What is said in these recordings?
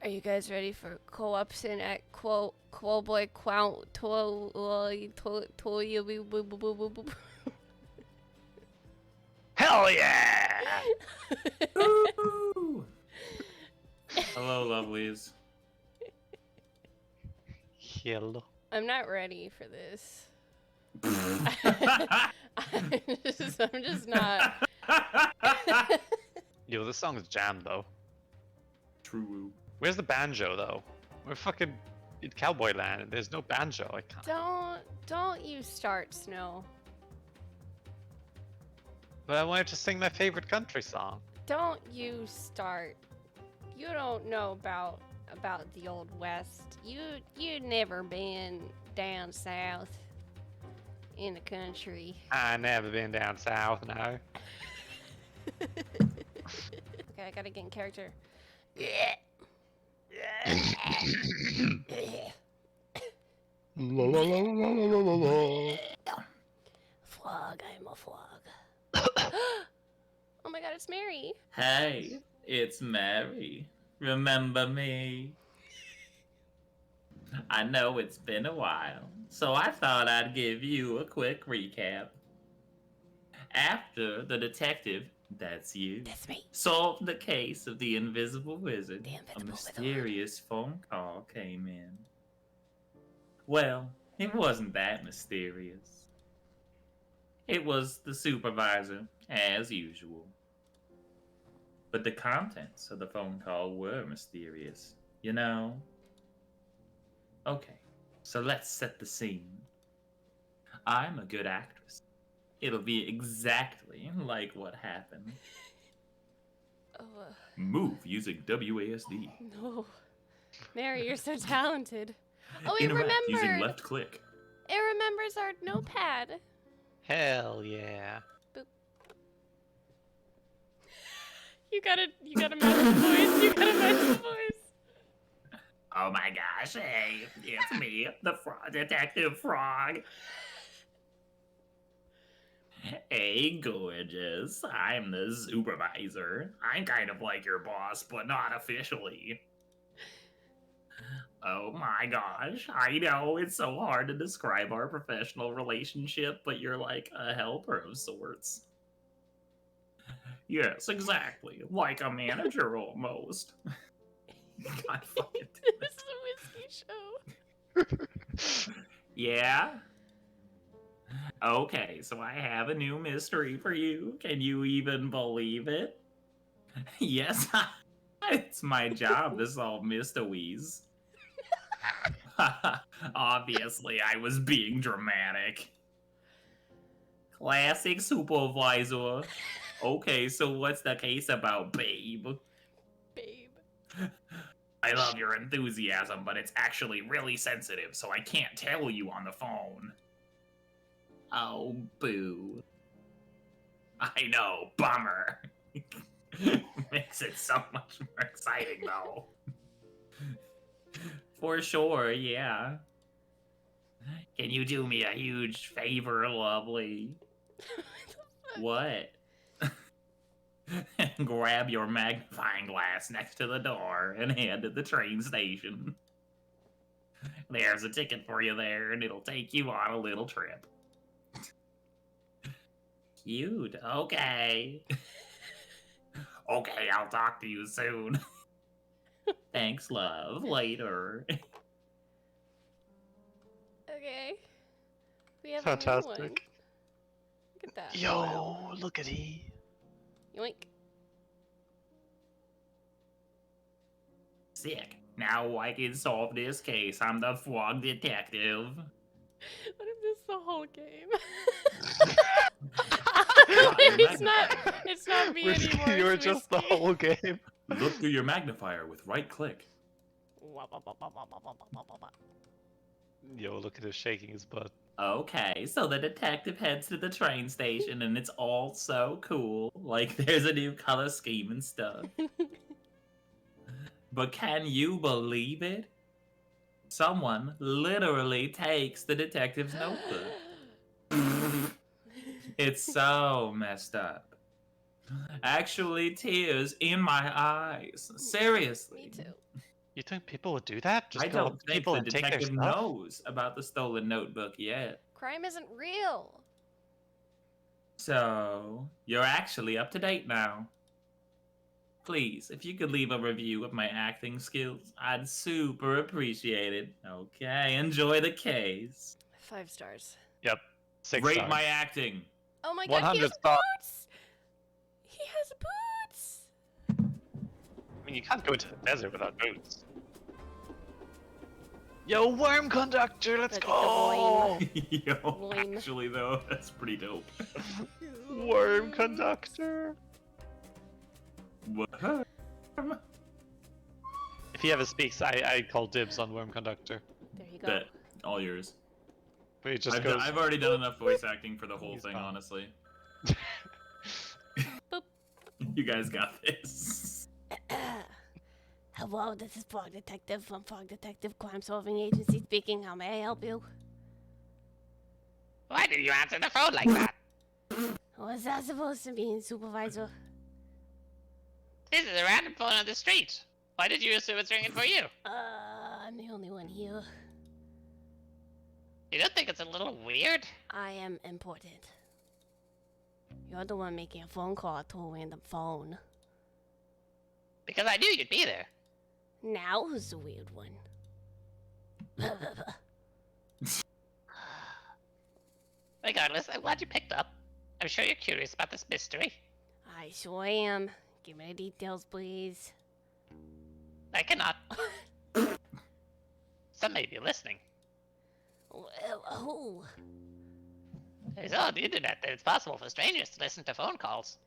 Are you guys ready for co-option at Cowboy County? Hell yeah! Ooh. Hello, lovelies. Hello. I'm not ready for this. I'm I'm just not. Yo, this song's jammed though. True. Where's the banjo though? We're fucking in Cowboy Land and there's no banjo. I can't. Don't you start, Snow. But I wanted to sing my favorite country song. Don't you start. You don't know about the old west. You never been down south in the country. I never been down south now. Okay, I gotta get in character. Frog, I'm a frog. Oh my god, it's Mary. Hey, it's Mary. Remember me? I know it's been a while, so I thought I'd give you a quick recap. After the detective, that's you, That's me. solved the case of the invisible wizard, The invisible a wizard. mysterious phone call came in. Well, it wasn't that mysterious. It was the supervisor, as usual. But the contents of the phone call were mysterious, you know? Okay, so let's set the scene. I'm a good actress. It'll be exactly like what happened. Oh, Move using WASD. no. Mary, you're so talented. Oh, it Interact using remembered. left click. It remembers our notepad. Hell yeah. You gotta match the voice. You gotta match the voice. Oh my gosh, hey, it's me, the Detective Frog. Hey, gorgeous. I'm the supervisor. I'm kind of like your boss, but not officially. Oh my gosh, I know it's so hard to describe our professional relationship, but you're like a helper of sorts. Yes, exactly. Like a manager almost. God fucking This is a whiskey show. Yeah? Okay, so I have a new mystery for you. Can you even believe it? Yes, it's my job to solve mysteries. Obviously, I was being dramatic. Classic supervisor. Okay, so what's the case about, babe? Babe. I love your enthusiasm, but it's actually really sensitive, so I can't tell you on the phone. Oh, boo. I know, bummer. Makes it so much more exciting, though. For sure, yeah. Can you do me a huge favor, lovely? What? Grab your magnifying glass next to the door and head to the train station. There's a ticket for you there, and it'll take you on a little trip. Cute. Okay. Okay, I'll talk to you soon. Thanks, love. Later. Okay. We have a new one. Fantastic. Look at that. Yo, look at he. Yoink. Sick. Now I can solve this case. I'm the frog detective. What if this is the whole game? It's not me Whiskey, anymore. you were it's just the Whiskey. whole game. Look through your magnifier with right click. Yo, look at him shaking his butt. Okay, so the detective heads to the train station and it's all so cool. Like there's a new color scheme and stuff. But can you believe it? Someone literally takes the detective's notebook. It's so messed up. Actually, tears in my eyes. Seriously. Me too. You think people would do that? Just I go up don't to think people the and take their detective stuff? knows about the stolen notebook yet. Crime isn't real. So, you're actually up to date now. Please, if you could leave a review of my acting skills, I'd super appreciate it. Okay, enjoy the case. 5 stars. Yep. 6 Rate stars. my acting. Oh my god, he 100 has stars. boots! He has boots! I mean, you can't go into the desert without boots. Yo, worm conductor, let's Look at go! Yo, Lame. actually though, that's pretty dope. Worm conductor. What? If he ever speaks, I call dibs on worm conductor. There you go. Bet. All yours. But he just I've, goes. I've already done enough voice acting for the whole He's thing, gone. honestly. Boop. You guys got this. Hello, this is Fog Detective from Fog Detective Crime Solving Agency speaking. How may I help you? Why did you answer the phone like that? Was that supposed to mean, Supervisor? This is a random phone on the street. Why did you assume it's ringing for you? I'm the only one here. You don't think it's a little weird? I am important. You're the one making a phone call to a random phone. Because I knew you'd be there. Now who's the weird one? Regardless, I'm glad you picked up. I'm sure you're curious about this mystery. I sure am. Give me the details, please. I cannot. Some may be listening. Who? It's on the internet that it's possible for strangers to listen to phone calls.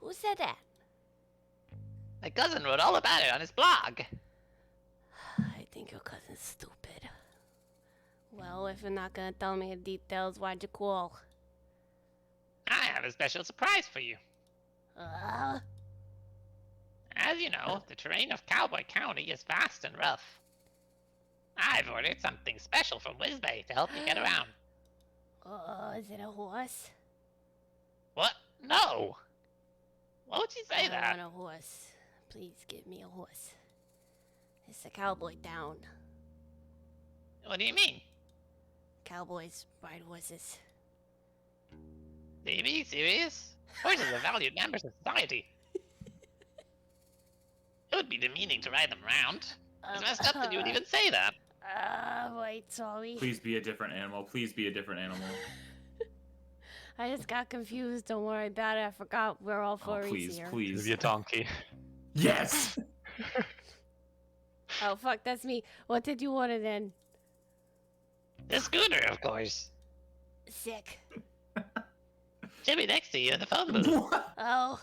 Who said that? My cousin wrote all about it on his blog. I think your cousin's stupid. Well, if you're not gonna tell me the details, why'd you call? I have a special surprise for you. As you know, the terrain of Cowboy County is vast and rough. I've ordered something special from Whizbay to help you get around. Is it a horse? What? No! Why would you say I that? want a horse. Please give me a horse. It's a cowboy town. What do you mean? Cowboys ride horses. Do you mean serious? Horses are valued members of society. It would be demeaning to ride them around. It's messed up that you would even say that. Wait, sorry. Please be a different animal. Please be a different animal. I just got confused. Don't worry about it. I forgot we're all Oh, furries please, here. please. Be a donkey. Yes! Oh, fuck, that's me. What did you order then? The scooter, of course. Sick. Should be next to you in the phone booth. What? Oh.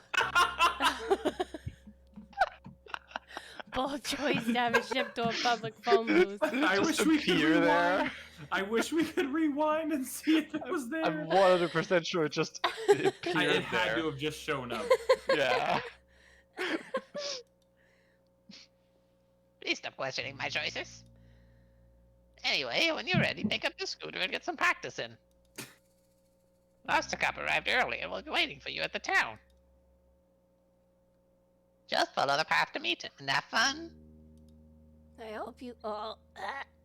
Bold choice to have it shipped to a public phone booth. I Just wish we could appear rewind. there. I wish we could rewind and see if it was there. I'm 100% sure it just appeared it had there. to have just shown up. Yeah. Please stop questioning my choices. Anyway, when you're ready, pick up the scooter and get some practice in. Lobster Cop arrived early and will be waiting for you at the town. Just follow the path to meet him and have fun. I hope you all.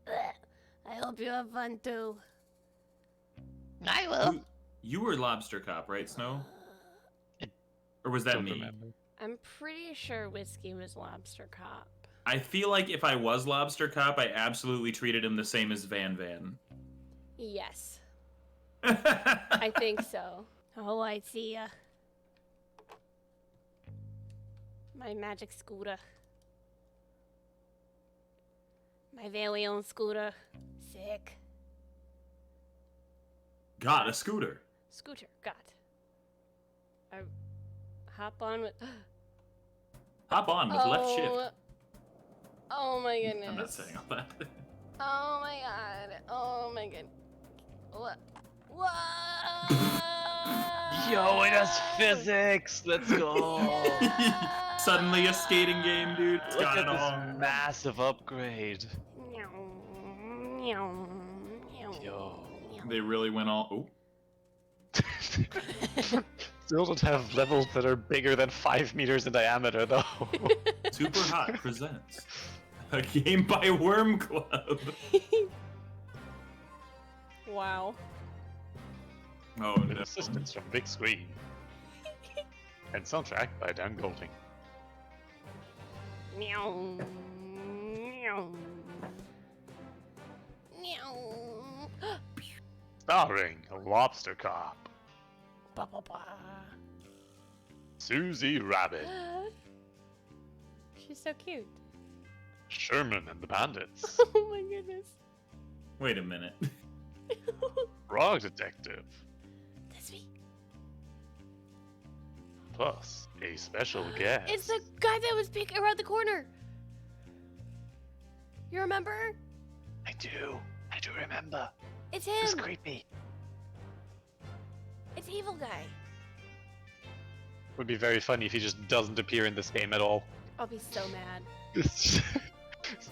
I hope you have fun too. I will. You were Lobster Cop, right, Snow? I Or was that Don't me? remember. I'm pretty sure Whiskey was Lobster Cop. I feel like if I was Lobster Cop, I absolutely treated him the same as Van Van. Yes, I think so. Oh, I see ya. My magic scooter. My very own scooter. Sick. Got a scooter. Scooter, got. I hop on with. Hop on with left shift. Oh my goodness. I'm not saying all that. Oh my god. Oh my god. What? What? Yo, it has physics. Let's go. Suddenly a skating game, dude. It's Look got at it this all. massive upgrade. Meow, meow, meow, Yo. meow. They really went all. Oh. Still don't have levels that are bigger than 5 meters in diameter, though. Super Hot presents. A game by Worm Club. Wow. Oh With no. assistance from Big Screen. And soundtrack by Dan Golding. Meow. Meow. Meow. Starring Lobster Cop, Ba, ba, ba. Susie Rabbit, She's so cute. Sherman and the Bandits, Oh my goodness. Wait a minute. Frog Detective, That's me. plus a special guest. It's the guy that was peeking around the corner. You remember? I do remember. It's It's him. creepy. It's evil guy. Would be very funny if he just doesn't appear in this game at all. I'll be so mad. It's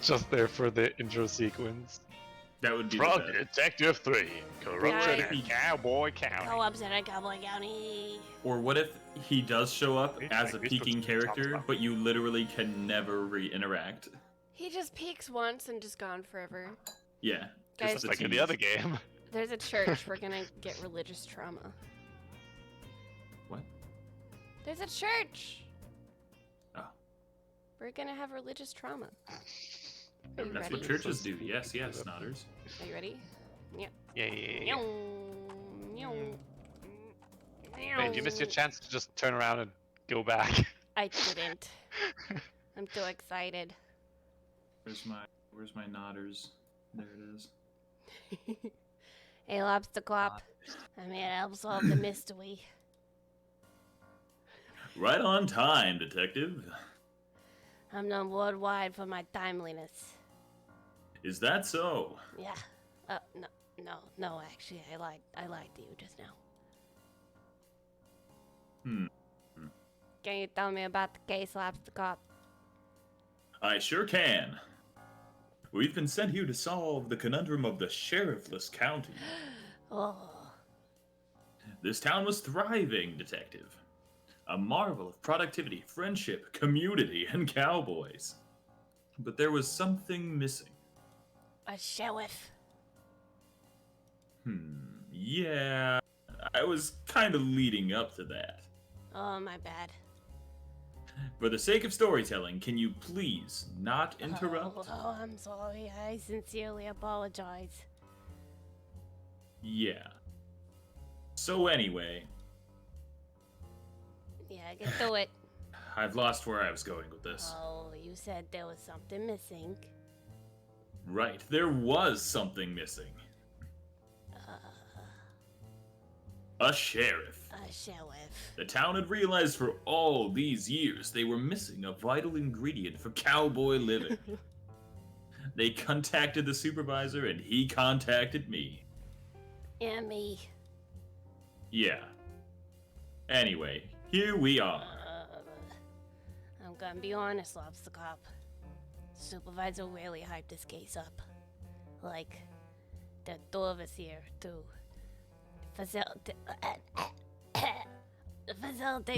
just there for the intro sequence. That would be Frog the best. Detective 3, Corruption Yeah. in Cowboy County. Co-ops in Cowboy County. Or what if he does show up It's as a like this peeking was character, top but you literally can never re-interact? He just peeks once and just gone forever. Yeah. Guys, just Just like in the tease. other game. There's a church. We're gonna get religious trauma. What? There's a church. Oh. We're gonna have religious trauma. Are you That's ready? what churches do. Yes, yes, Snotters. Are you ready? Yeah. Meow. Meow. Wait, did you miss your chance to just turn around and go back? I didn't. I'm too excited. Where's my Nodders? There it is. Hey, Lobster Cop. I'm here to help solve the mystery. Right on time, detective. I'm known worldwide for my timeliness. Is that so? Yeah. No. Actually, I lied to you just now. Hmm. Can you tell me about the case, Lobster Cop? I sure can. We've been sent here to solve the conundrum of the sheriffless county. Oh. This town was thriving, detective. A marvel of productivity, friendship, community, and cowboys. But there was something missing. A sheriff. Yeah, I was kind of leading up to that. Oh, my bad. For the sake of storytelling, can you please not interrupt? Oh, I'm sorry. I sincerely apologize. Yeah. So anyway, Yeah, get through it. I've lost where I was going with this. Oh, you said there was something missing. Right, there was something missing. A sheriff. A sheriff. The town had realized for all these years they were missing a vital ingredient for cowboy living. They contacted the supervisor and he contacted me. And me. Yeah. Anyway, here we are. I'm gonna be honest, Lobster Cop. Supervisor really hyped this case up. Like, the two of us here, too. Facilitate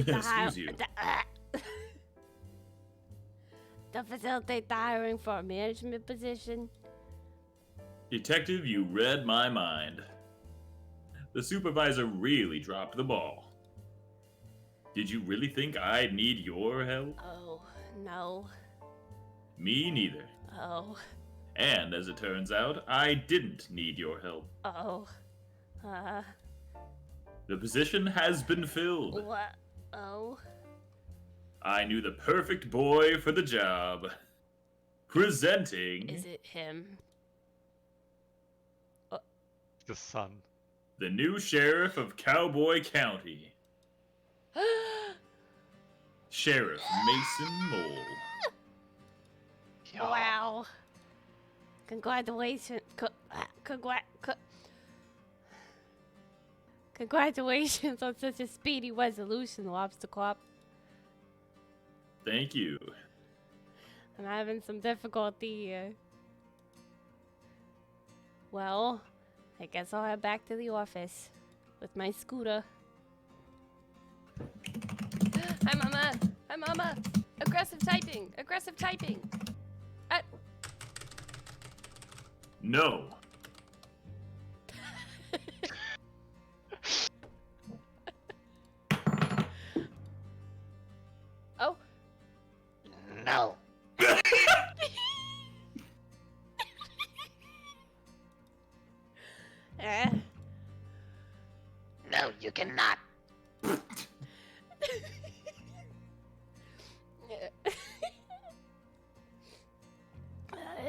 the Excuse you. to facilitate the hiring for a management position. Detective, you read my mind. The supervisor really dropped the ball. Did you really think I'd need your help? Oh, no. Me neither. Oh, And as it turns out, I didn't need your help. oh. The position has been filled. What? Oh. I knew the perfect boy for the job. Presenting Is it him? The sun. the new sheriff of Cowboy County, Sheriff Mason Mole. Yeah. Wow. Congratulations. Congratulations on such a speedy resolution, Lobster Cop. Thank you. I'm having some difficulty here. Well, I guess I'll head back to the office with my scooter. Hi, Mama. Hi, Mama. Aggressive typing. Aggressive typing. No. Oh. No. Uh, No, you cannot.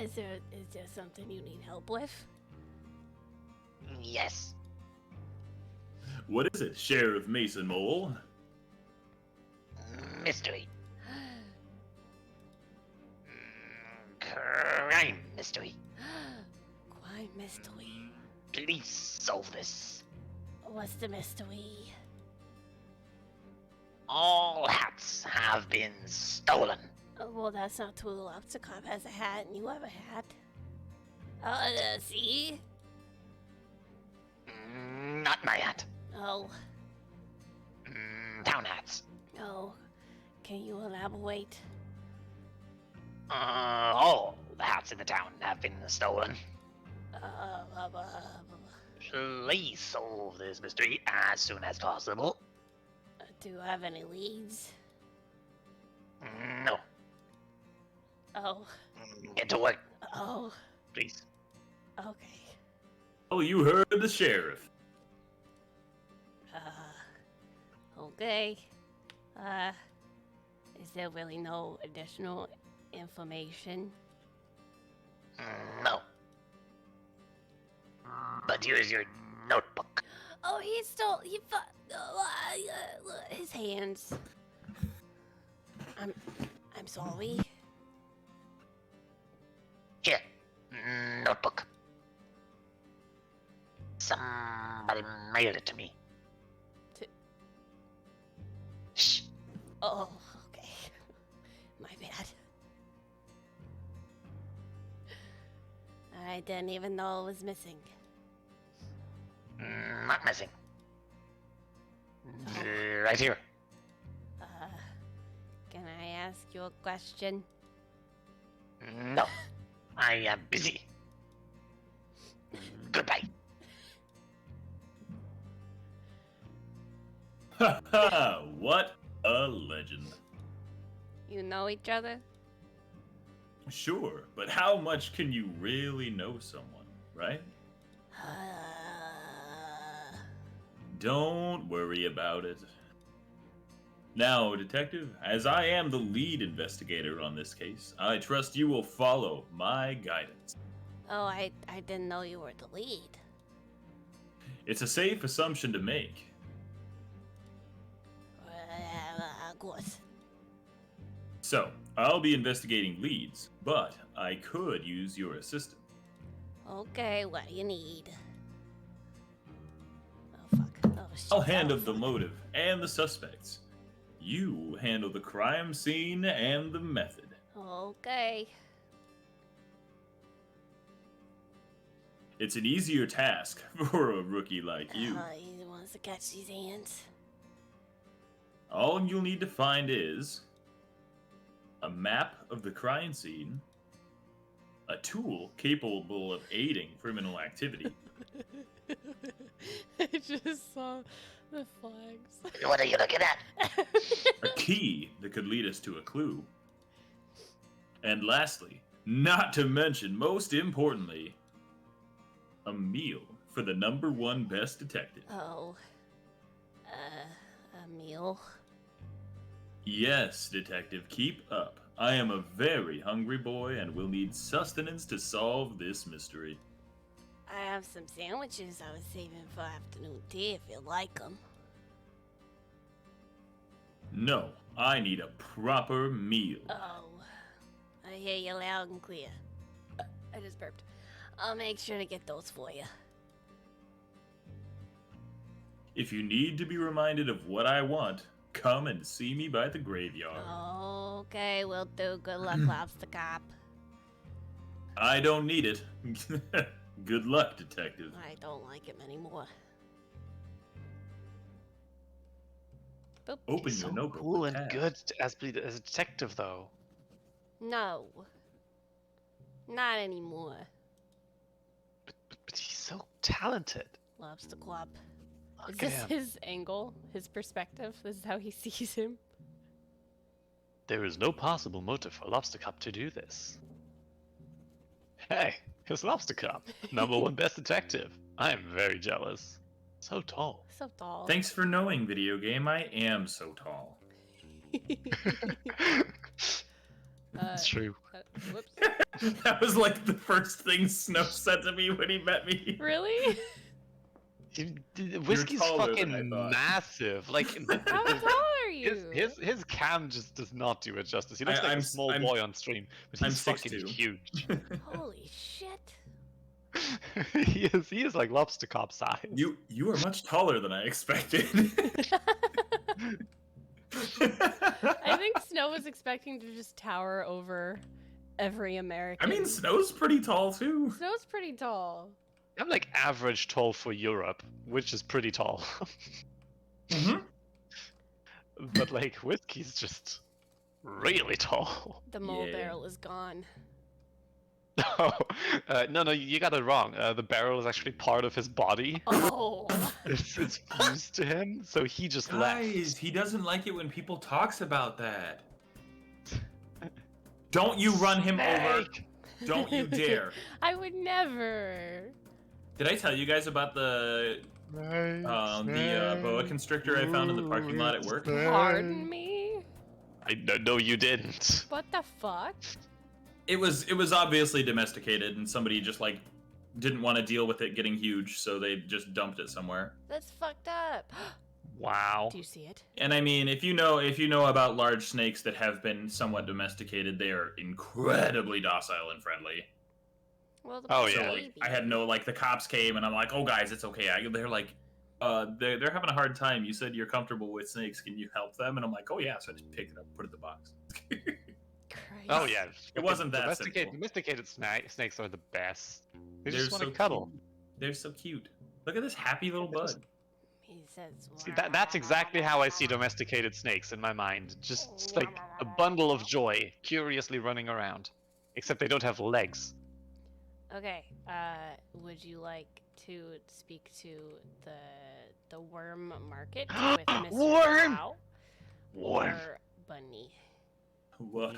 is there something you need help with? Yes. What is it, Sheriff Mason Mole? Mystery. Crime mystery. Crime mystery. Please solve this. What's the mystery? All hats have been stolen. Oh, well, that's not true. Lobster Cop has a hat, and you have a hat. See? Not my hat. Oh, Town hats. oh. Can you elaborate? All the hats in the town have been stolen. Uh, Please solve this mystery as soon as possible. do you have any leads? No. Oh, Get to work, oh, please. okay. Oh, you heard the sheriff. Okay. Is there really no additional information? No. But here's your notebook. Oh, his hands. I'm sorry. Here, notebook. Somebody mailed it to me. Shh. Oh, okay. My bad. I didn't even know it was missing. Not missing. Right here. Can I ask you a question? No. I am busy. Goodbye. Ha ha! What a legend. You know each other? Sure, but how much can you really know someone, right? Don't worry about it. Now, Detective, as I am the lead investigator on this case, I trust you will follow my guidance. Oh, I didn't know you were the lead. It's a safe assumption to make. Of course. So, I'll be investigating leads, but I could use your assistance. Okay, what do you need? Oh, fuck. Oh, shit. I'll handle Oh, the fuck. motive and the suspects. You handle the crime scene and the method. Okay. It's an easier task for a rookie like you. He wants to catch these hands. All you'll need to find is a map of the crime scene, a tool capable of aiding criminal activity, I just saw the flags. What are you looking at? a key that could lead us to a clue, and lastly, not to mention, most importantly, a meal for the #1 best detective. Oh. A meal? Yes, detective, keep up. I am a very hungry boy and will need sustenance to solve this mystery. I have some sandwiches I was saving for afternoon tea if you like them. No, I need a proper meal. Oh. I hear you loud and clear. I just burped. I'll make sure to get those for you. If you need to be reminded of what I want, come and see me by the graveyard. Okay, will do. Good luck, Lobster Cop. I don't need it. Good luck, detective. I don't like him anymore. Boop. Open He's your so notebook. cool with and tab. good as a detective, though. No. Not anymore. talented. Lobster Club. Is Look at this him. his angle? His perspective? This is how he sees him? There is no possible motive for Lobster Cup to do this. Hey, it's Lobster Cup, #1 best detective. I am very jealous. So tall. So tall. Thanks for knowing, video game. I am so tall. It's true. Whoops. That was like the first thing Snow said to me when he met me. Really? Whiskey's taller than I fucking thought. massive. Like How tall are you? his cam just does not do it justice. He looks like I'm a s- small I'm- boy on stream, but I'm he's fucking 6'2". huge. Holy shit. He is like lobster cop size. You are much taller than I expected. I think Snow was expecting to just tower over every American. I mean, Snow's pretty tall too. Snow's pretty tall. I'm like average tall for Europe, which is pretty tall. Mm-hmm. But like Whiskey's just really tall. The mole Yeah. barrel is gone. No, you got it wrong. The barrel is actually part of his body. Oh. It's fused to him, so he just Guys, left. he doesn't like it when people talks about that. Don't you run him over. Snake! Don't you dare. I would never. Did I tell you guys about the boa constrictor I found in the parking lot at work? Pardon me? No, you didn't. What the fuck? It was obviously domesticated, and somebody just like didn't want to deal with it getting huge, so they just dumped it somewhere. That's fucked up. Wow. Do you see it? And I mean, if you know about large snakes that have been somewhat domesticated, they are incredibly docile and friendly. Well, the Oh, So yeah. like, I had no like the cops came and I'm like, oh guys, it's okay. They're like, they're having a hard time. You said you're comfortable with snakes. Can you help them? And I'm like, oh yeah. So I just picked it up, put it in the box. Christ. Oh yeah. It wasn't that Domesticated snakes are the best. They They're just want to so cuddle. cute. They're so cute. Look at this happy little bud. He says. See, that's exactly how I see domesticated snakes in my mind. Just like a bundle of joy, curiously running around. Except they don't have legs. Okay. Would you like to speak to the worm market with Mr. Worm! Cow Worm. or Bunny? Worm.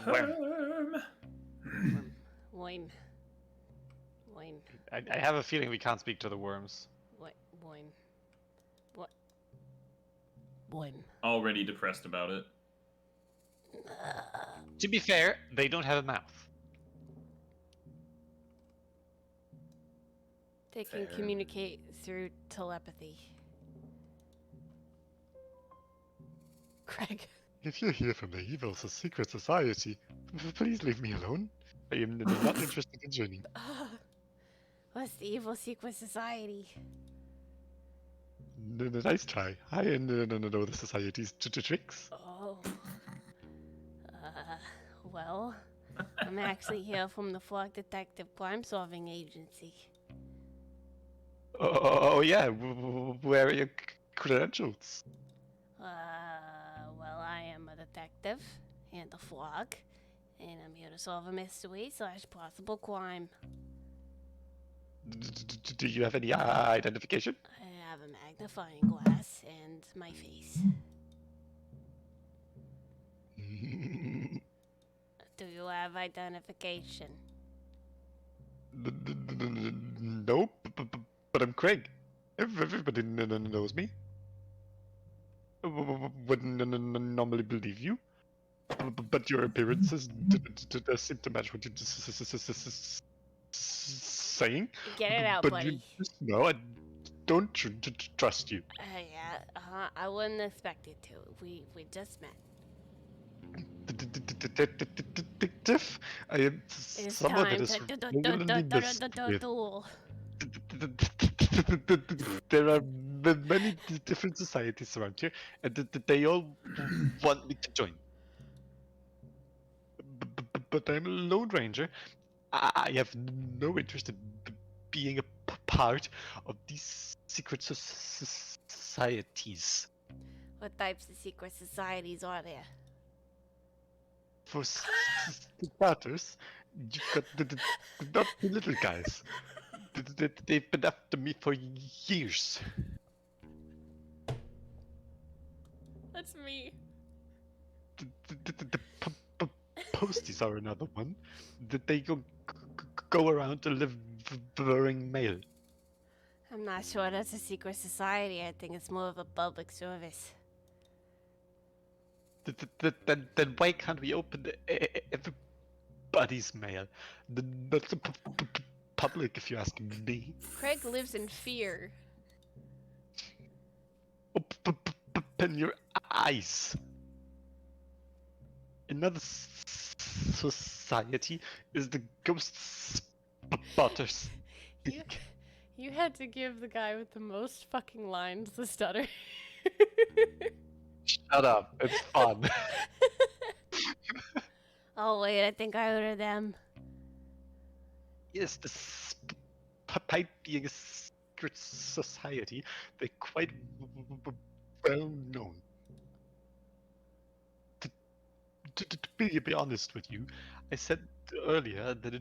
Worm. Worm. I have a feeling we can't speak to the worms. What? Worm. What? Worm. Already depressed about it. To be fair, they don't have a mouth. They can Fair. communicate through telepathy. Craig. If you're here from the evil secret society, please leave me alone. I am not interested in joining. What's the evil secret society? Nice try. I know the society's tricks. Oh. Well, I'm actually here from the Flock Detective Crime Solving Agency. Oh yeah, where are your credentials? Well, I am a detective and a flock, and I'm here to solve a mystery / possible crime. Do you have any identification? I have a magnifying glass and my face. Do you have identification? Nope, but I'm Craig. Everybody knows me. Wouldn't normally believe you. But your appearances does seem to match what you're saying. Get it out, But buddy. you just know I don't trust you. Yeah, I wouldn't expect it to. We just met. Detective, I am It's someone time that is to regularly messed with. duel. There are many different societies around here, and they all want me to join. But I'm a Lone Ranger. I have no interest in being a part of these secret societies. What types of secret societies are there? For starters, you've got not the little guys. They've been after me for years. That's me. The posties are another one. They go around delivering mail. I'm not sure that's a secret society. I think it's more of a public service. Then why can't we open everybody's mail? Not the public, if you ask me. Craig lives in fear. Open your eyes. Another society is the Ghost Spotters. You had to give the guy with the most fucking lines the stutter. Shut up, it's fun. Oh wait, I think I heard them. Yes, despite being a secret society, they're quite well known. To be honest with you, I said earlier that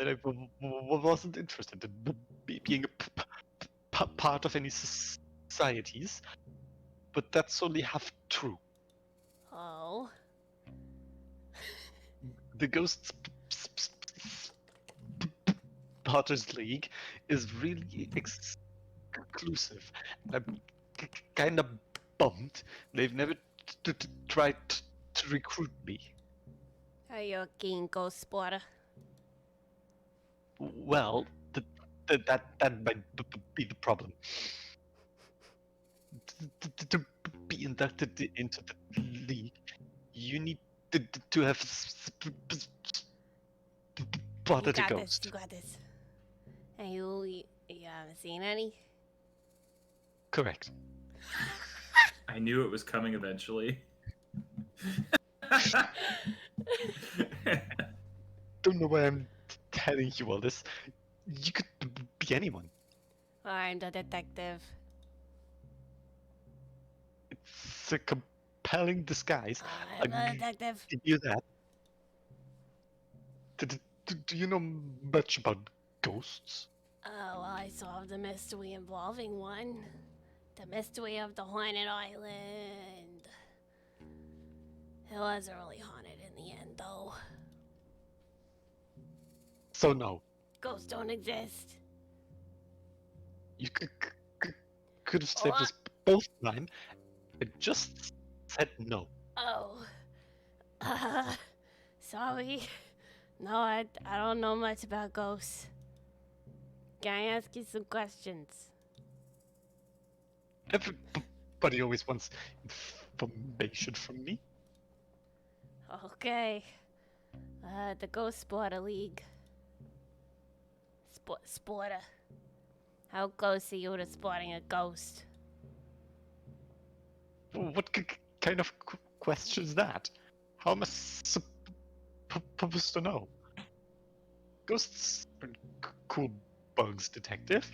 I wasn't interested in being a part of any societies, but that's only half true. Oh. The Ghost Spotters League is really exclusive, and I'm kind of bummed they've never tried to recruit me. Are you a keen ghost spotter? Well, that might be the problem. To be inducted into the league, you need to have You spotted a got this, ghost. you got this. And you haven't seen any? Correct. I knew it was coming eventually. Don't know why I'm telling you all this. You could be anyone. I'm the detective. It's a compelling disguise. I'm I'll the detective. give you that. Do you know much about ghosts? Oh, well, I solved the mystery involving one. The mystery of the Haunted Island. It wasn't really haunted in the end, though. So no. Ghosts don't exist. You could have said Oh, this both time. I just said no. Oh. Sorry. No, I don't know much about ghosts. Can I ask you some questions? Everybody always wants information from me. Okay. The Ghost Spotter League. Spotter. How close are you to spotting a ghost? What kind of question is that? How am I supposed to know? Ghosts are cool bugs, detective.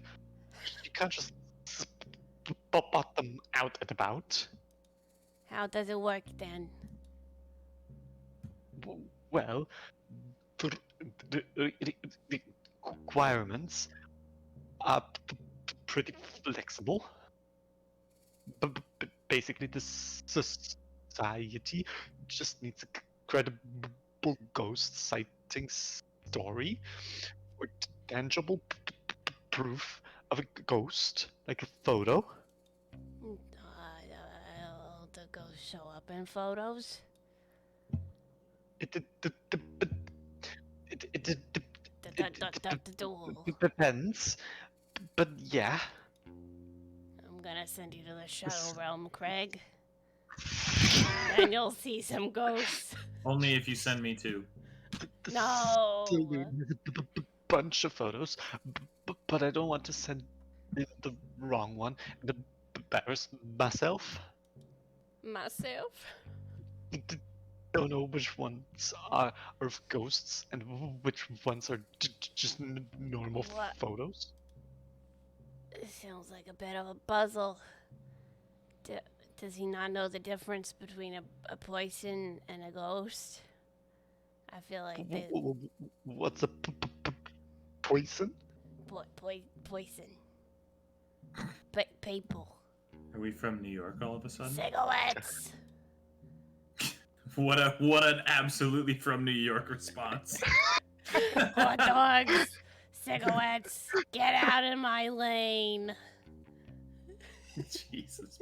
You can't just spot them out and about. How does it work then? Well, the requirements are pretty flexible. But basically, the society just needs a credible ghost sighting story or tangible proof of a ghost, like a photo. Will the ghost show up in photos? It Duel. depends, but yeah. I'm gonna send you to the Shadow Realm, Craig. Then you'll see some ghosts. Only if you send me to. No. Bunch of photos, but I don't want to send the wrong one and embarrass myself. Myself? Don't know which ones are of ghosts and which ones are just normal What? photos. It sounds like a bit of a puzzle. Does he not know the difference between a person and a ghost? I feel like What's a poison? poison. People. Are we from New York all of a sudden? Cigarettes. What an absolutely from New York response. Hot dogs. Cigarettes. Get out of my lane. Jesus.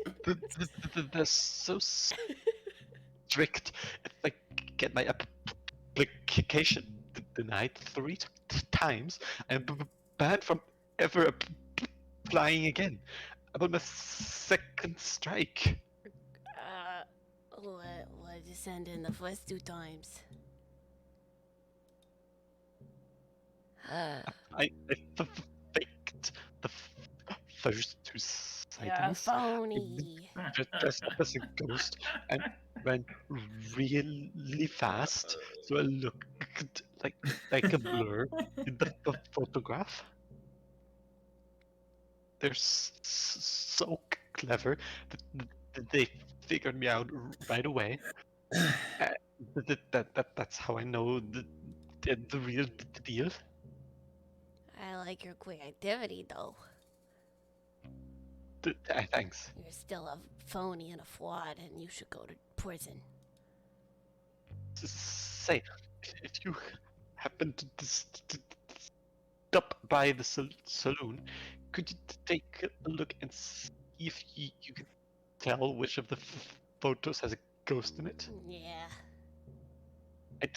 They're so strict. If I get my application denied 3 times, I'm banned from ever applying again. I'm on my second strike. What did you send in the first 2 times? I faked the first 2 You're a sightings. phony. Dressed up as a ghost and ran really fast, so I looked like a blur in the photograph. They're so clever that they figured me out right away. That's how I know the real deal. I like your creativity, though. Thanks. You're still a phony and a fraud, and you should go to prison. Say, if you happen to stop by the saloon, could you take a look and see if you can tell which of the photos has a ghost in it? Yeah. I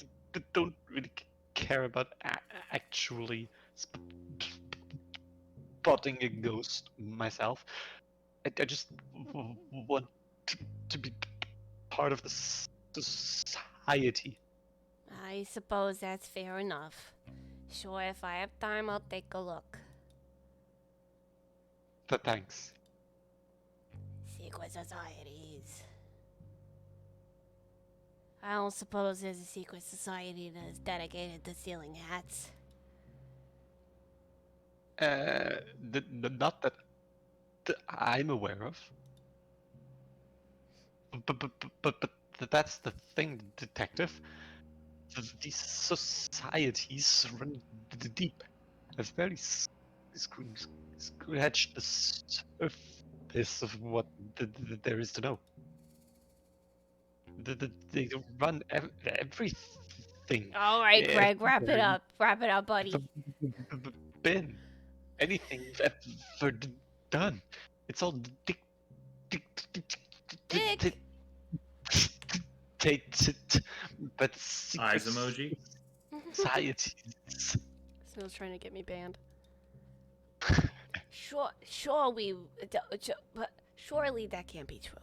don't really care about actually spotting a ghost myself. I just want to be part of the society. I suppose that's fair enough. Sure, if I have time, I'll take a look. But thanks. Secret societies. I don't suppose there's a secret society that is dedicated to stealing hats. Not that I'm aware of. But that's the thing, detective. These societies run deep. I've barely scratched the surface of what there is to know. They run everything. All right, Greg, wrap it up. Wrap it up, buddy. Been anything you've ever done. It's all Dick. dictated by the Eyes secret emoji. societies. Snow's trying to get me banned. Sure, but surely that can't be true.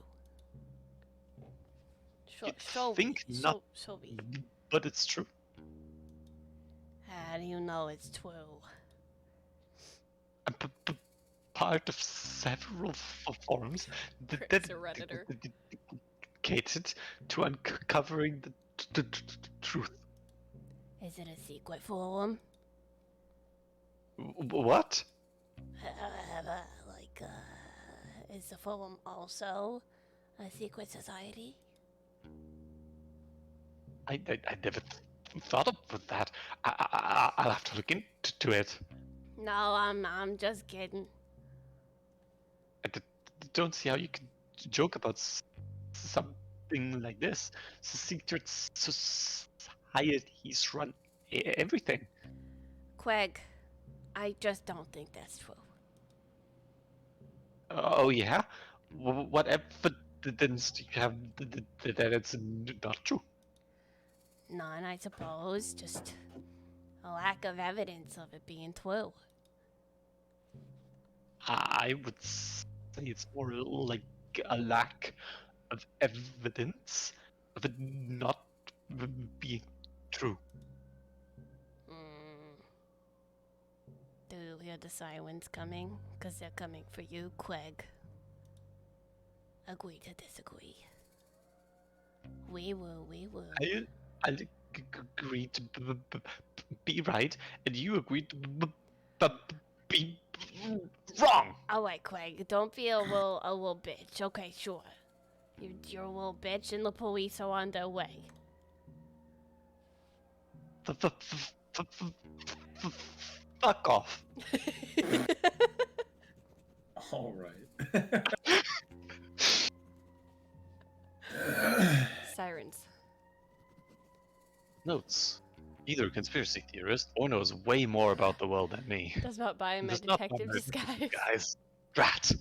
You'd think not. But it's true. How do you know it's true? I'm part of several forums Crit's a Redditor. dedicated to uncovering the truth. Is it a secret forum? What? Is the forum also a secret society? I never thought of that. I'll have to look into it. No, I'm just kidding. I don't see how you can joke about something like this. Secret societies run everything. Craig, I just don't think that's true. Oh yeah? What evidence do you have that it's not true? None, I suppose. Just a lack of evidence of it being true. I would say it's more like a lack of evidence of it not being true. Do you hear the sirens coming? Because they're coming for you, Craig. Agree to disagree. We will. I'll agree to be right, and you agree to be wrong. Alright, Craig, don't be a little bitch. Okay, sure. You're a little bitch and the police are on their way. Fuck off. All right. Sirens. Notes. Either a conspiracy theorist or knows way more about the world than me. Does not buy my Does not buy detective my disguise. Guys, rat.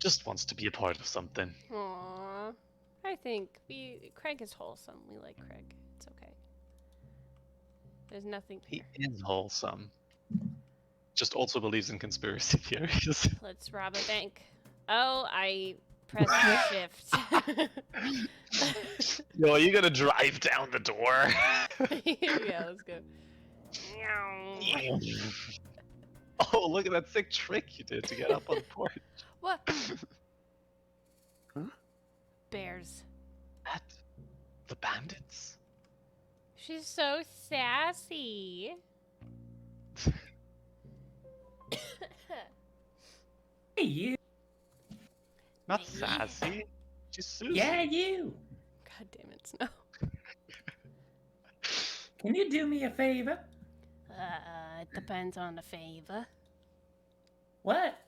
Just wants to be a part of something. Aww. I think Craig is wholesome. We like Craig. It's okay. There's nothing He here. is wholesome. Just also believes in conspiracy theories. Let's rob a bank. Oh, I pressed shift. Yo, are you gonna drive down the door? Yeah, let's go. Oh, look at that sick trick you did to get up on the porch. What? Huh? Bears. That? The bandits? She's so sassy. Hey, you. Not sassy. She's Susie. Yeah, you. God damn it, Snow. Can you do me a favor? It depends on the favor. What?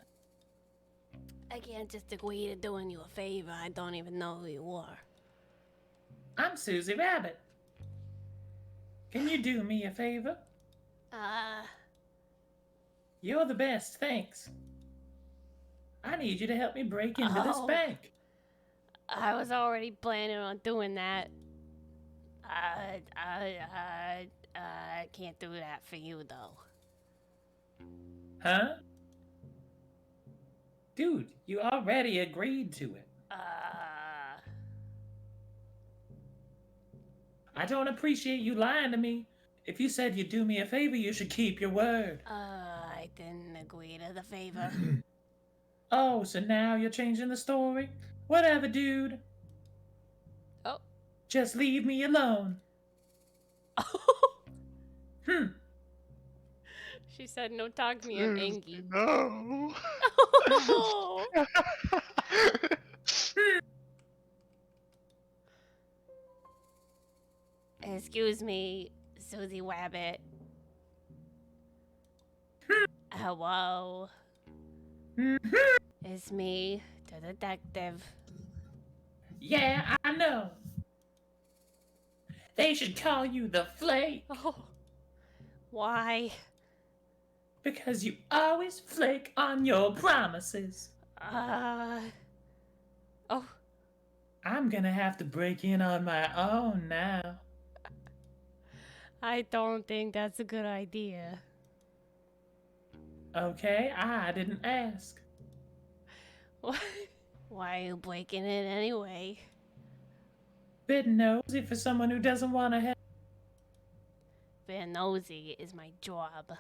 I can't just agree to doing you a favor. I don't even know who you are. I'm Susie Rabbit. Can you do me a favor? You're the best, thanks. I need you to help me break into this Oh. bank. I was already planning on doing that. I can't do that for you, though. Huh? Dude, you already agreed to it. I don't appreciate you lying to me. If you said you'd do me a favor, you should keep your word. I didn't agree to the favor. Oh, so now you're changing the story? Whatever, dude. Oh. Just leave me alone. She said, no talk to me, I'm angry. No. Oh. Excuse me, Susie Rabbit. Hello. It's me, the detective. Yeah, I know. They should call you the Flake Oh. Why? because you always flake on your promises. Oh. I'm gonna have to break in on my own now. I don't think that's a good idea. Okay, I didn't ask. Why are you breaking in anyway? Bit nosy for someone who doesn't want to help. Being nosy is my job.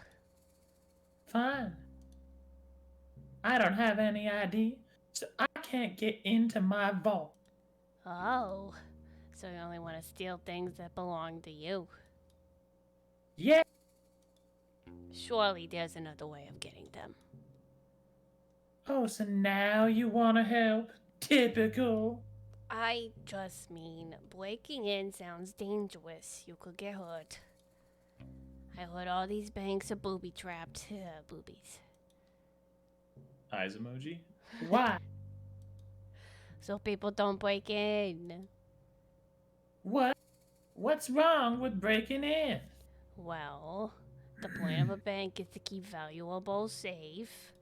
Fine. I don't have any ID, so I can't get into my vault. Oh. So you only want to steal things that belong to you. Yeah, Surely there's another way of getting them. oh, so now you want to help? Typical. I just mean, breaking in sounds dangerous. You could get hurt. I heard all these banks are booby-trapped. Boobies. Eyes emoji. Why? So people don't break in. What? What's wrong with breaking in? Well, the point of a bank is to keep valuables safe.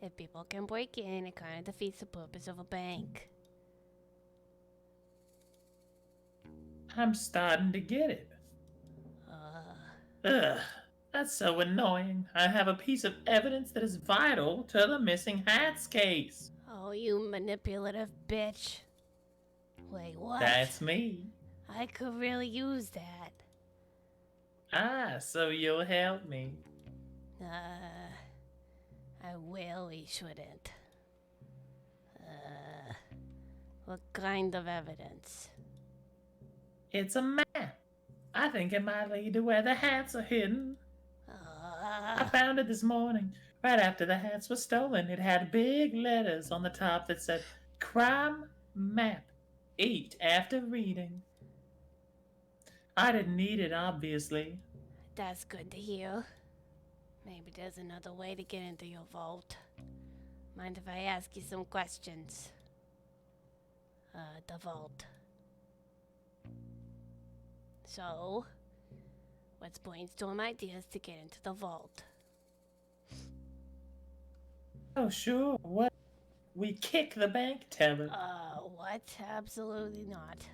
If people can break in, it kind of defeats the purpose of a bank. I'm starting to get it. Ugh, that's so annoying. I have a piece of evidence that is vital to the missing hats case. Oh, you manipulative bitch. Wait, what? That's me. I could really use that. Ah, so you'll help me. I really shouldn't. What kind of evidence? It's a map. I think it might lead to where the hats are hidden. I found it this morning, right after the hats were stolen. It had big letters on the top that said, Crime Map. Eat after reading. I didn't need it, obviously. That's good to hear. Maybe there's another way to get into your vault. Mind if I ask you some questions? The vault. So, let's brainstorm ideas to get into the vault. Oh, sure. What? We kick the bank teller. What? Absolutely not.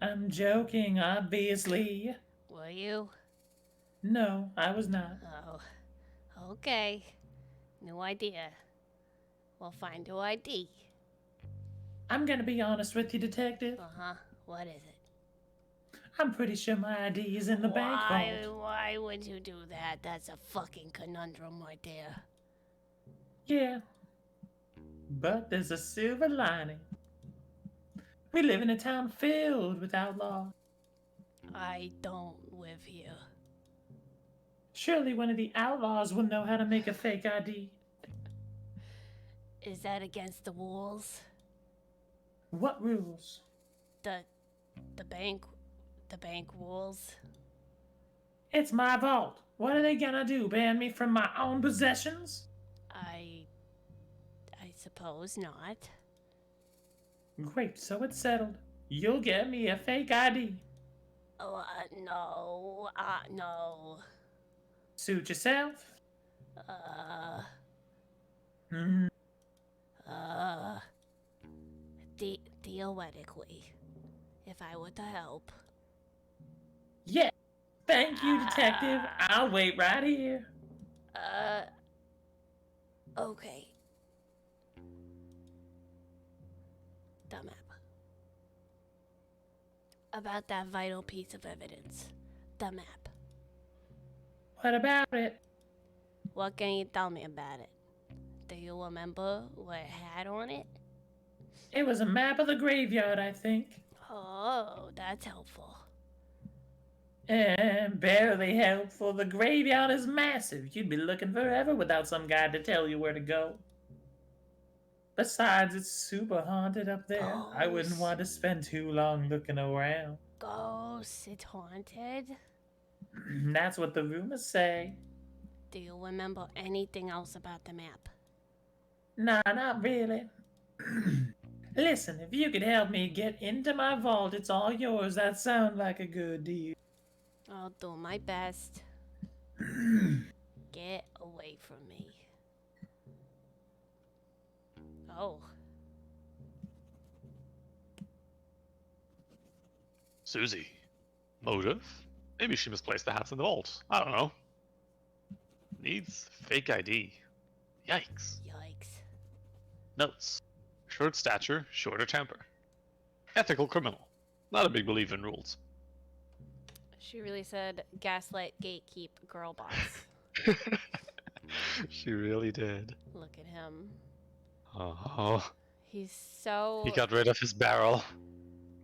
I'm joking, obviously. Were you? No, I was not. Oh, okay. New idea. We'll find your ID. I'm gonna be honest with you, Detective. Uh-huh. What is it? I'm pretty sure my ID is in the bank vault. Why would you do that? That's a fucking conundrum right there. Yeah. But there's a silver lining. We live in a town filled with outlaws. I don't live here. Surely one of the outlaws will know how to make a fake ID. Is that against the rules? What rules? The bank rules? It's my vault. What are they gonna do? Ban me from my own possessions? I suppose not. Great, so it's settled. You'll get me a fake ID. Oh, no. Suit yourself. Hmm. Theoretically, if I were to help. Yeah. Thank you, Detective. I'll wait right here. Okay. The map. About that vital piece of evidence. The map. What about it? What can you tell me about it? Do you remember what it had on it? It was a map of the graveyard, I think. Oh, that's helpful. And barely helpful. The graveyard is massive. You'd be looking forever without some guide to tell you where to go. Besides, it's super haunted up there. I wouldn't Ghosts. want to spend too long looking around. Ghosts, it's haunted. That's what the rumors say. Do you remember anything else about the map? Nah, not really. Listen, if you could help me get into my vault, it's all yours. That sounds like a good deal. I'll do my best. Get away from me. Oh. Susie. Motive? Maybe she misplaced the hats in the vault. I don't know. Needs fake ID. Yikes. Yikes. Notes. Short stature, shorter temper. Ethical criminal. Not a big believer in rules. She really said gaslight, gatekeep, girl boss. She really did. Look at him. Oh. He's so... He got rid of his barrel.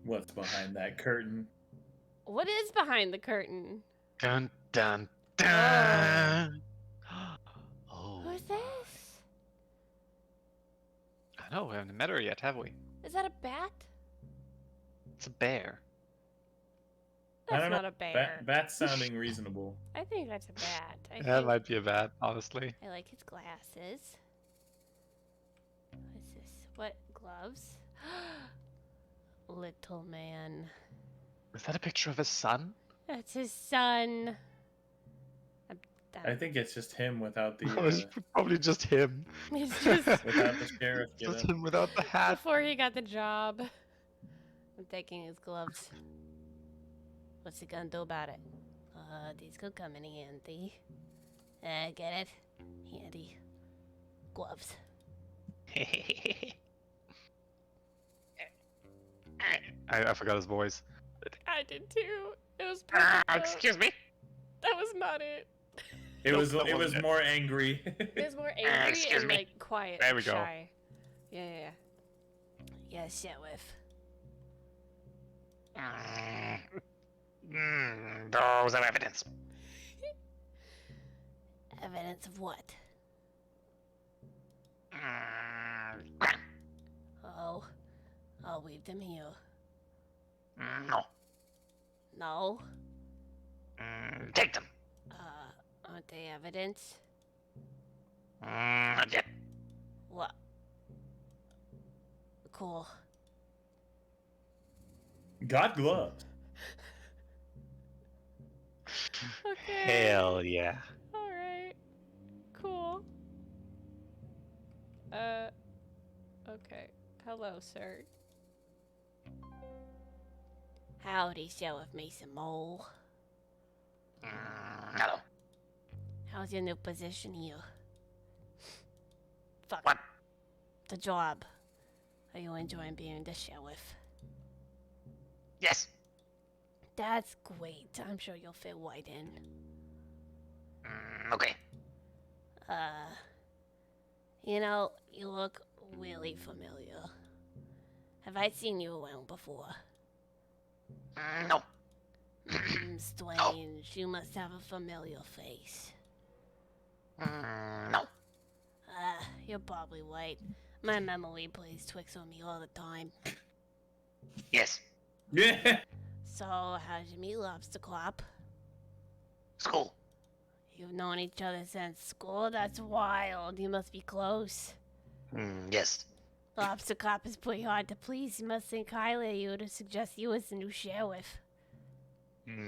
What's behind that curtain? What is behind the curtain? Dun dun dun! Oh. Who's this? I know, we haven't met her yet, have we? Is that a bat? It's a bear. I That's don't know. not a bear. That's sounding reasonable. I think that's a bat. That might be a bat, honestly. I like his glasses. What's this? What? Gloves? Little man. Is that a picture of his son? That's his son. I think it's just him without the It's probably just him. It's just without the sheriff. Just Given. him without the hat. before he got the job. I'm taking his gloves. What's he gonna do about it? These could come in handy. Get it? Handy. Gloves. I forgot his voice. I did too. It was perfect. Excuse me. That was not it. It Nope, was that it was wasn't it. more angry. It was more angry excuse and me. like quiet. There and we go. Shy. Yeah. Yes, sheriff. Those are evidence. Evidence of what? Oh, I'll leave them here. No. No. Take them. Want the evidence? Not yet. What? Cool. Got gloves. Okay. Hell yeah. Alright. Cool. Okay. Hello, sir. Howdy, Sheriff Mason Mole. Hello. How's your new position here? Fuck. What? The job. Are you enjoying being the sheriff? Yes. That's great. I'm sure you'll fit right in. Okay. You know, you look really familiar. Have I seen you around before? No. Strange. You must have a familiar face. No. You're probably right. My memory plays tricks on me all the time. Yes. Yeah. So, how'd you meet Lobster Clop? School. You've known each other since school? That's wild. You must be close. Yes. Lobster Cop is pretty hard to please. He must think highly of you to suggest you as the new sheriff.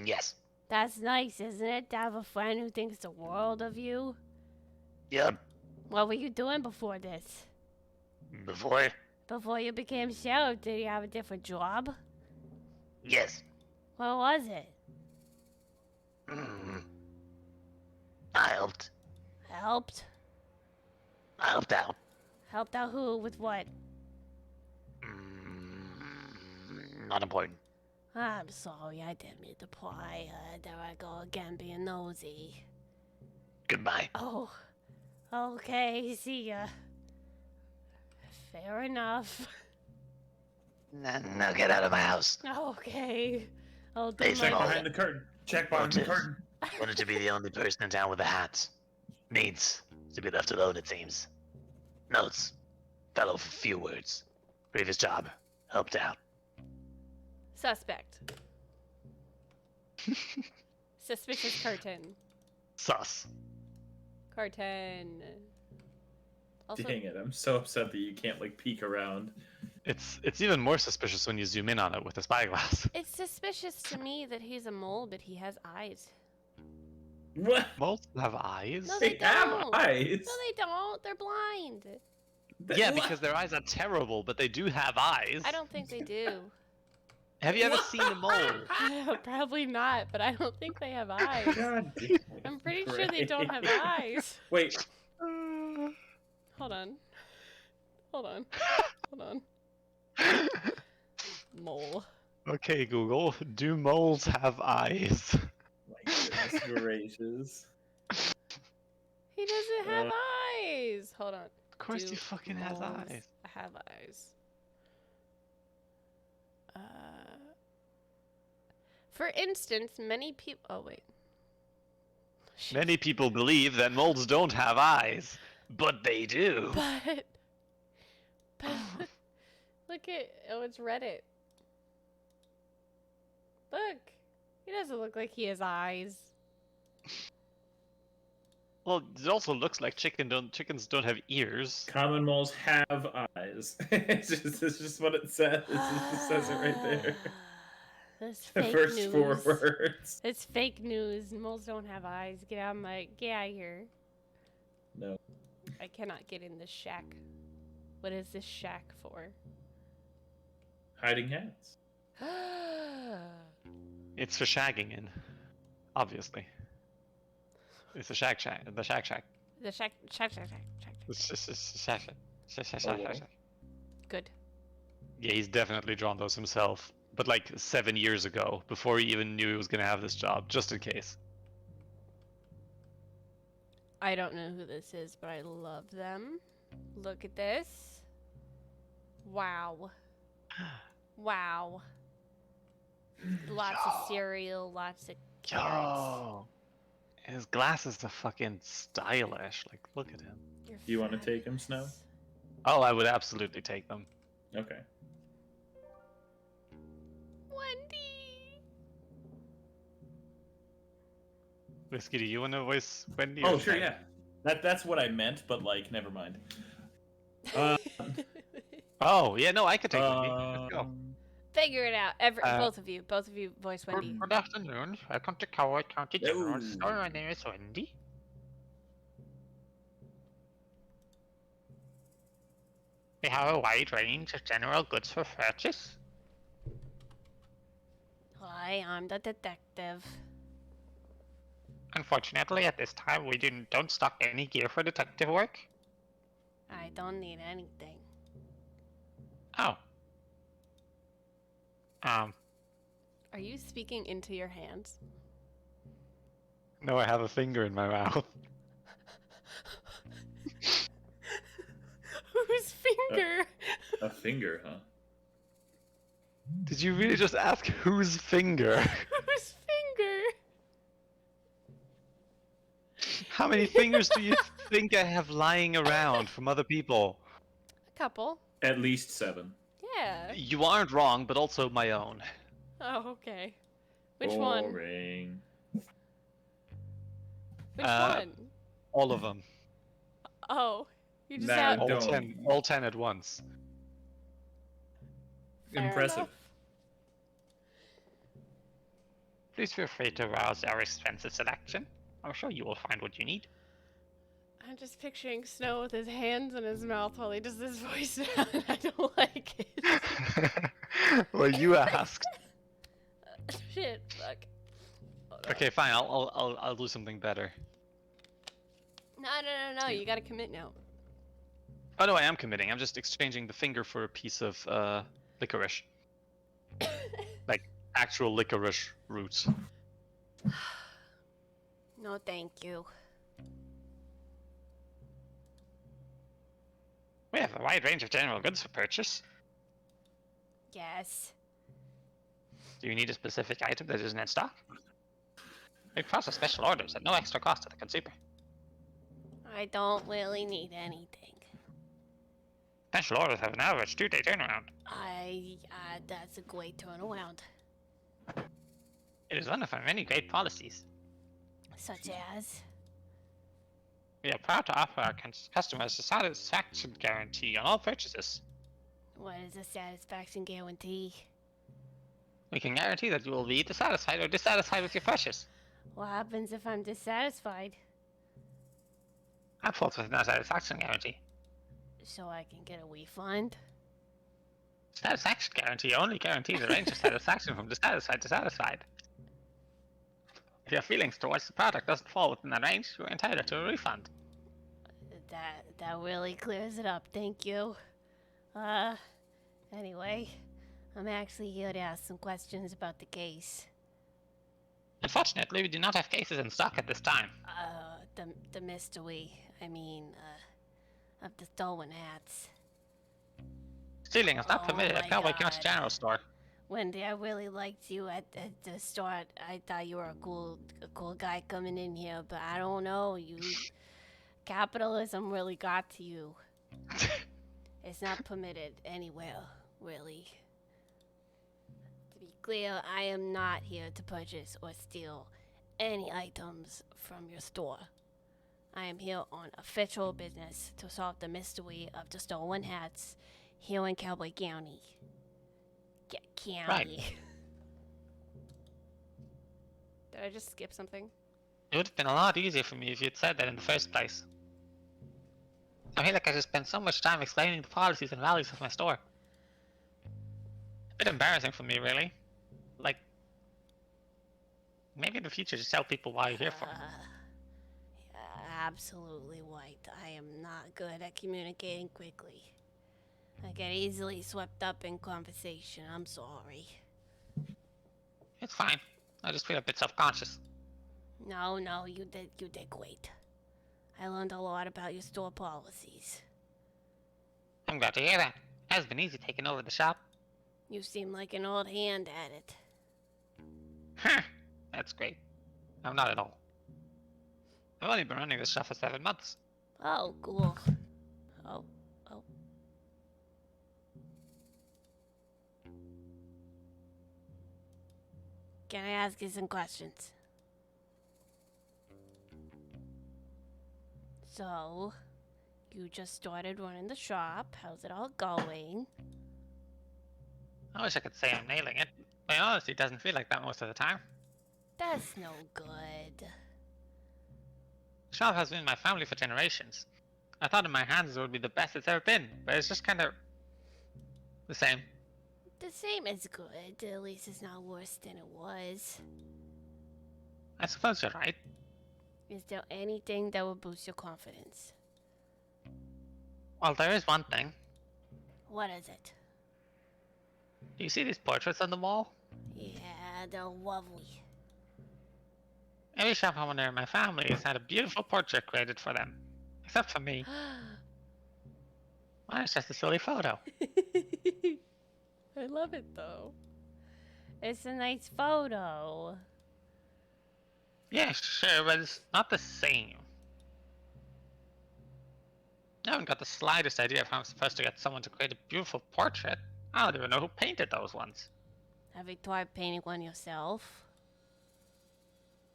Yes. That's nice, isn't it? To have a friend who thinks the world of you? Yep. What were you doing before this? Before? Before you became sheriff, did you have a different job? Yes. What was it? I helped. Helped? I helped out. Helped out who? With what? Not important. I'm sorry, I didn't mean to pry. There I go again being nosy. Goodbye. Oh, okay, see ya. Fair enough. Now get out of my house. Okay. I'll do Hey, Check my Simone. behind the curtain. Check behind the Notice. curtain. Wanted to be the only person in town with a hat. Needs to be left alone, it seems. Notes. Fellow for few words. Previous job. Helped out. Suspect. Suspicious curtain. Sus. Curtain. Also, Dang it, I'm so upset that you can't, like, peek around. It's even more suspicious when you zoom in on it with a spyglass. it's suspicious to me that he's a mole, but he has eyes. What? Moles have eyes? No, They have don't. eyes. No, they don't. They're blind. Yeah, because their eyes are terrible, but they do have eyes. I don't think they do. Have you ever seen a mole? Probably not, but I don't think they have eyes. God damn it, I'm pretty sure they don't have Gray. eyes. Wait, Hold on. Hold on. Hold on. Mole. Okay, Google. Do moles have eyes? my goodness gracious. He doesn't have eyes. Hold on. Of course Do he fucking has moles eyes. have eyes? For instance, many people. Oh wait. Shit. Many people believe that moles don't have eyes, but they do. But look at it's Reddit. Look, he doesn't look like he has eyes. Well, it also looks like chickens don't have ears. Common moles have eyes. it's just what it says. It just says it right there. That's The fake first news. 4 words. It's fake news. Moles don't have eyes. Get out of here. No. I cannot get in this shack. What is this shack for? Hiding hats. It's for shagging in, obviously. It's the shack. The shack. The shack. Good. Yeah, he's definitely drawn those himself, but like 7 years ago, before he even knew he was gonna have this job, just in case. I don't know who this is, but I love them. Look at this. Wow. Wow. Lots of cereal, lots of carrots. Yo, his glasses are fucking stylish. Like, look at him. You're Do you want to take him, Snow? fabulous. Oh, I would absolutely take them. Okay. Wendy. Whiskey, do you want to voice Wendy? Oh, or sure, should I? yeah. That's what I meant, but like, never mind. Uh, Oh, yeah, no, I could take Wendy. Let's go. Figure it out. Uh, Both of you voice Wendy. Good afternoon. Welcome to Cowboy County General No. Store. My name is Wendy. We have a wide range of general goods for purchase. Hi, I'm the detective. Unfortunately, at this time, we don't stock any gear for detective work. I don't need anything. Oh. Are you speaking into your hands? No, I have a finger in my mouth. Whose finger? a finger, huh? Did you really just ask whose finger? Whose finger? How many fingers do you think I have lying around from other people? A couple. At least 7. Yeah. You aren't wrong, but also my own. Oh, okay. Which one? Boring. Which one? All of them. Oh, you just Nah, have. All Don't. 10. All 10 at once. Fair Impressive. enough. Please feel free to browse our extensive selection. I'm sure you will find what you need. I'm just picturing Snow with his hands in his mouth while he does this voice now, and I don't like it. Well, you asked. Shit, fuck. Hold on. Okay, fine. I'll do something better. No, you gotta commit now. Oh no, I am committing. I'm just exchanging the finger for a piece of licorice, like actual licorice roots. No, thank you. We have a wide range of general goods for purchase. Yes. Do you need a specific item that isn't in stock? We process special orders at no extra cost to the consumer. I don't really need anything. Special orders have an average 2-day turnaround. That's a great turnaround. It is one of our many great policies. Such as? We are proud to offer our customers a satisfaction guarantee on all purchases. What is a satisfaction guarantee? We can guarantee that you will be either satisfied or dissatisfied with your purchase. What happens if I'm dissatisfied? That falls within our satisfaction guarantee. So I can get a refund? Satisfaction guarantee only guarantees a range of satisfaction from dissatisfied to satisfied. If your feelings towards the product doesn't fall within that range, you are entitled to a refund. That really clears it up, thank you. Anyway, I'm actually here to ask some questions about the case. Unfortunately, we do not have cases in stock at this time. The mystery, of the stolen hats. Stealing is not Oh permitted my at Cowboy County God. General Store. Wendy, I really liked you at the store. I thought you were a cool guy coming in here, but I don't know. Capitalism really got to you. It's not permitted anywhere, really. To be clear, I am not here to purchase or steal any items from your store. I am here on official business to solve the mystery of the stolen hats here in Cowboy County. County. Right. Did I just skip something? It would have been a lot easier for me if you'd said that in the first place. I feel like I just spent so much time explaining the policies and values of my store. A bit embarrassing for me, really. Like, maybe in the future just tell people why you're here for. Absolutely right. I am not good at communicating quickly. I get easily swept up in conversation. I'm sorry. It's fine. I just feel a bit self-conscious. No, you did great. I learned a lot about your store policies. I'm glad to hear that. It has been easy taking over the shop. You seem like an old hand at it. Huh. That's great. I'm not at all. I've only been running this shop for 7 months. Oh, cool. Oh. Can I ask you some questions? So, you just started running the shop. How's it all going? I wish I could say I'm nailing it, but honestly, it doesn't feel like that most of the time. That's no good. The shop has been in my family for generations. I thought in my hands it would be the best it's ever been, but it's just kind of the same. The same is good. At least it's not worse than it was. I suppose you're right. Is there anything that will boost your confidence? Well, there is one thing. What is it? Do you see these portraits on the wall? Yeah, they're lovely. Every shop owner in my family has had a beautiful portrait created for them. Except for me. Mine is just a silly photo. I love it though. It's a nice photo. Yeah, sure, but it's not the same. I haven't got the slightest idea of how I'm supposed to get someone to create a beautiful portrait. I don't even know who painted those ones. Have you tried painting one yourself?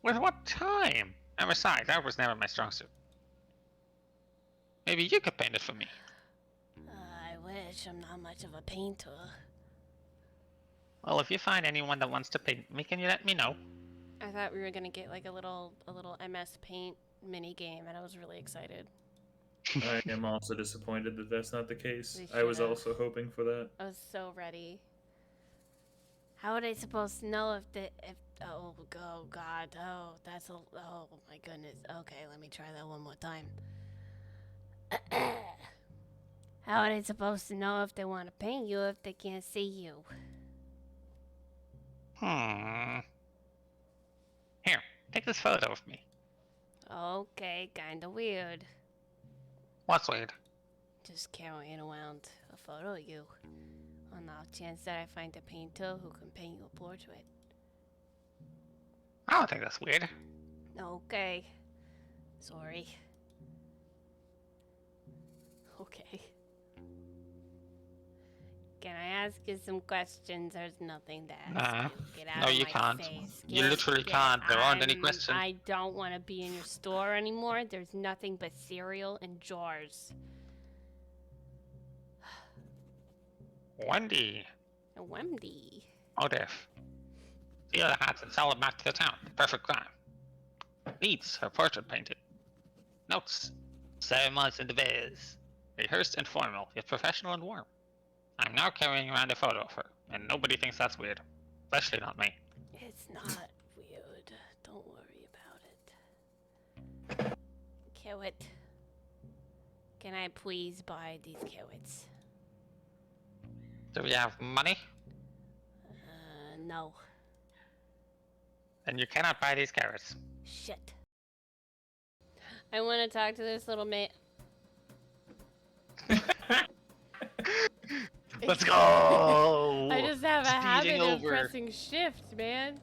With what time? And besides, that was never my strong suit. Maybe you could paint it for me. I wish. I'm not much of a painter. Well, if you find anyone that wants to paint me, can you let me know? I thought we were gonna get like a little MS Paint mini game, and I was really excited. I am also disappointed that that's not the case. They I was should've. also hoping for that. I was so ready. How are they supposed to know oh god, oh my goodness. Okay, let me try that one more time. How are they supposed to know if they want to paint you if they can't see you? Here, take this photo of me. Okay, kinda weird. What's weird? Just carrying around a photo of you. On the off chance that I find a painter who can paint you a portrait. I don't think that's weird. Okay. Sorry. Okay. Can I ask you some questions? There's nothing to ask Nah. you. Get out No, of you my can't. face. You literally can't. There aren't any I'm- questions. I don't want to be in your store anymore. There's nothing but cereal and jars. Wendy. A Wemdy. Motive. Steal the hats and sell them back to the town. Perfect crime. Needs her portrait painted. Notes. 7 months in the biz. Rehearsed and formal, yet professional and warm. I'm now carrying around a photo of her, and nobody thinks that's weird. Especially not me. It's not weird. Don't worry about it. Carrot. Can I please buy these carrots? Do we have money? No. Then you cannot buy these carrots. Shit. I want to talk to this little man. Let's go! I just have a habit Speeding of over. pressing shift, man.